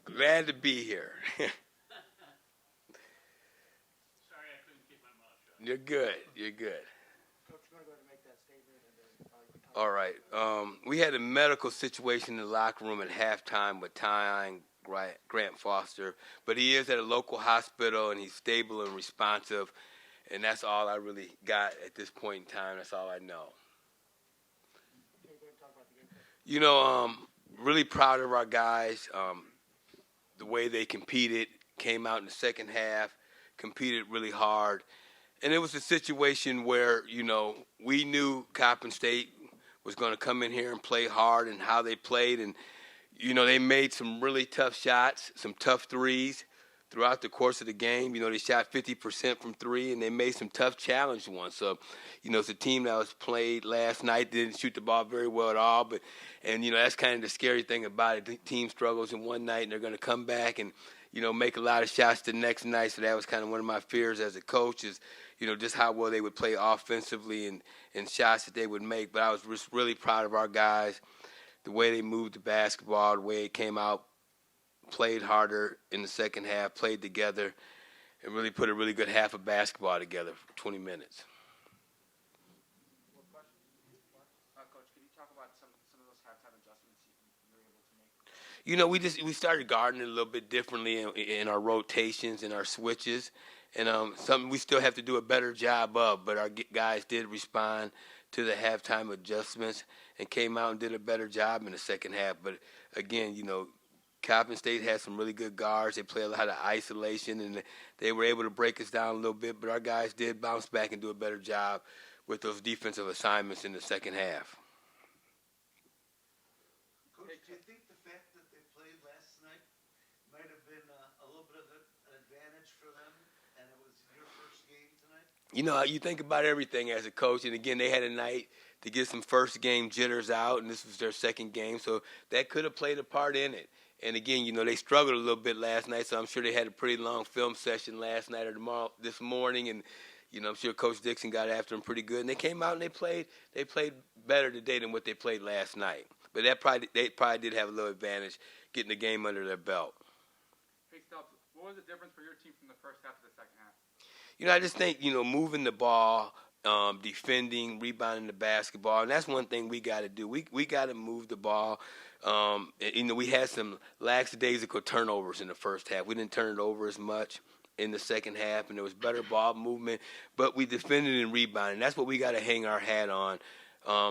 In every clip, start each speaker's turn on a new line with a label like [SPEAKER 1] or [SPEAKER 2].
[SPEAKER 1] Glad to be here.
[SPEAKER 2] Sorry, I couldn't keep my mouth shut.
[SPEAKER 1] You're good. You're good.
[SPEAKER 3] Coach, you want to go ahead and make that statement, and then you can
[SPEAKER 1] All right. We had a medical situation in the locker room at halftime with Ty Grant Foster, but he is at a local hospital and he's stable and responsive, and that's all I really got at this point in time. That's all I know.
[SPEAKER 3] go ahead and talk about the game.
[SPEAKER 1] You know, really proud of our guys. The way they competed, came out in the second half, competed really hard. And it was a situation where, you know, we knew Coppin State was going to come in here and play hard and how they played. And, you know, they made some really tough shots, some tough threes throughout the course of the game. You know, they shot 50% from three, and they made some tough challenge ones. So, you know, it's a team that was played last night, didn't shoot the ball very well at all. And, you know, that's kind of the scary thing about it. The team struggles in one night, and they're going to come back and, you know, make a lot of shots the next night. So that was kind of one of my fears as a coach is, you know, just how well they would play offensively and shots that they would make. But I was just really proud of our guys, the way they moved the basketball, the way it came out, played harder in the second half, played together, and really put a really good half of basketball together for 20 minutes.
[SPEAKER 4] Coach, can you talk about some of those halftime adjustments you were able to make?
[SPEAKER 1] You know, we started guarding it a little bit differently in our rotations and our switches, and something we still have to do a better job of, but our guys did respond to the halftime adjustments and came out and did a better job in the second half. But, again, you know, Coppin State had some really good guards. They play a lot of isolation, and they were able to break us down a little bit. But our guys did bounce back and do a better job with those defensive assignments in the second half.
[SPEAKER 5] Coach, do you think the fact that they played last night might have been a little bit of an advantage for them, and it was your first game tonight?
[SPEAKER 1] You know, you think about everything as a coach, and, again, they had a night to get some first-game jitters out, and this was their second game, so that could have played a part in it. And, again, you know, they struggled a little bit last night, so I'm sure they had a pretty long film session last night or this morning. And, you know, I'm sure Coach Dixon got after them pretty good. And they came out and they played better today than what they played last night. But they probably did have a little advantage getting the game under their belt.
[SPEAKER 4] Hey, Stubbs, what was the difference for your team from the first half to the second half?
[SPEAKER 1] You know, I just think, you know, moving the ball, defending, rebounding the basketball, and that's one thing we got to do. We got to move the ball. You know, we had some lackadaisical turnovers in the first half. We didn't turn it over as much in the second half, and there was better ball movement. But we defended and rebounded. That's what we got to hang our hat on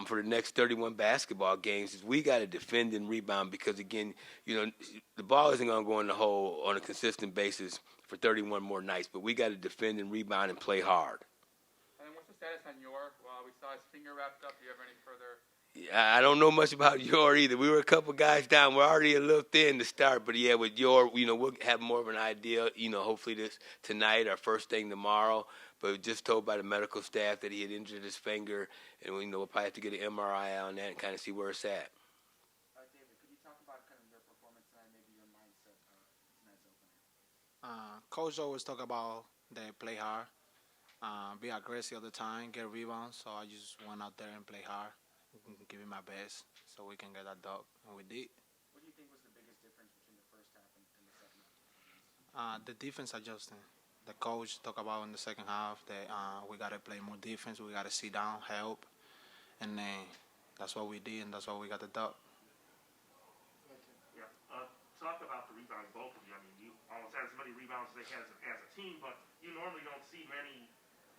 [SPEAKER 1] for the next 31 basketball games. Is we got to defend and rebound because, again, you know, the ball isn't going to go in the hole on a consistent basis for 31 more nights. But we got to defend and rebound and play hard.
[SPEAKER 4] And what's the status on York? Well, we saw his finger wrapped up. Do you have any further?
[SPEAKER 1] I don't know much about Yor either. We were a couple guys down. We're already a little thin to start, but yeah, with Yor, you know, we'll have more of an idea, you know, hopefully tonight or first thing tomorrow. But we just told by the medical staff that he had injured his finger, and you know, we'll probably have to get an MRI on that and kind of see where it's at.
[SPEAKER 4] David, could you talk about kind of your performance tonight, maybe your mindset tonight's opener?
[SPEAKER 6] Coach always talk about they play hard, be aggressive all the time, get rebounds. So I just went out there and play hard. Give it my best so we can get that dub, and we did.
[SPEAKER 4] What do you think was the biggest difference between the first half and the second half?
[SPEAKER 6] The defense adjusting. The coach talked about in the second half that we got to play more defense, we got to sit down, help, and that's what we did, and that's why we got the dub.
[SPEAKER 7] Yeah. Talk about the rebounds, both of you. I mean, you almost had as many rebounds as they had as a team, but you normally don't see many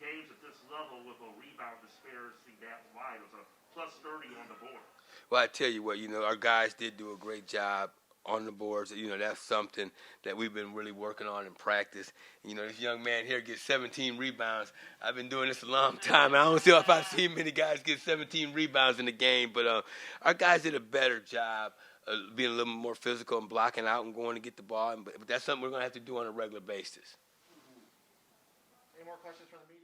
[SPEAKER 7] games at this level with a rebound disparity that wide. It was a plus 30 on the board.
[SPEAKER 1] Well, I tell you what, you know, our guys did do a great job on the boards. You know, that's something that we've been really working on in practice. You know, this young man here gets 17 rebounds. I've been doing this a long time. I don't see if I've seen many guys get 17 rebounds in the game, but our guys did a better job of being a little more physical and blocking out and going to get the ball. But that's something we're going to have to do on a regular basis.
[SPEAKER 3] Any more questions from the media?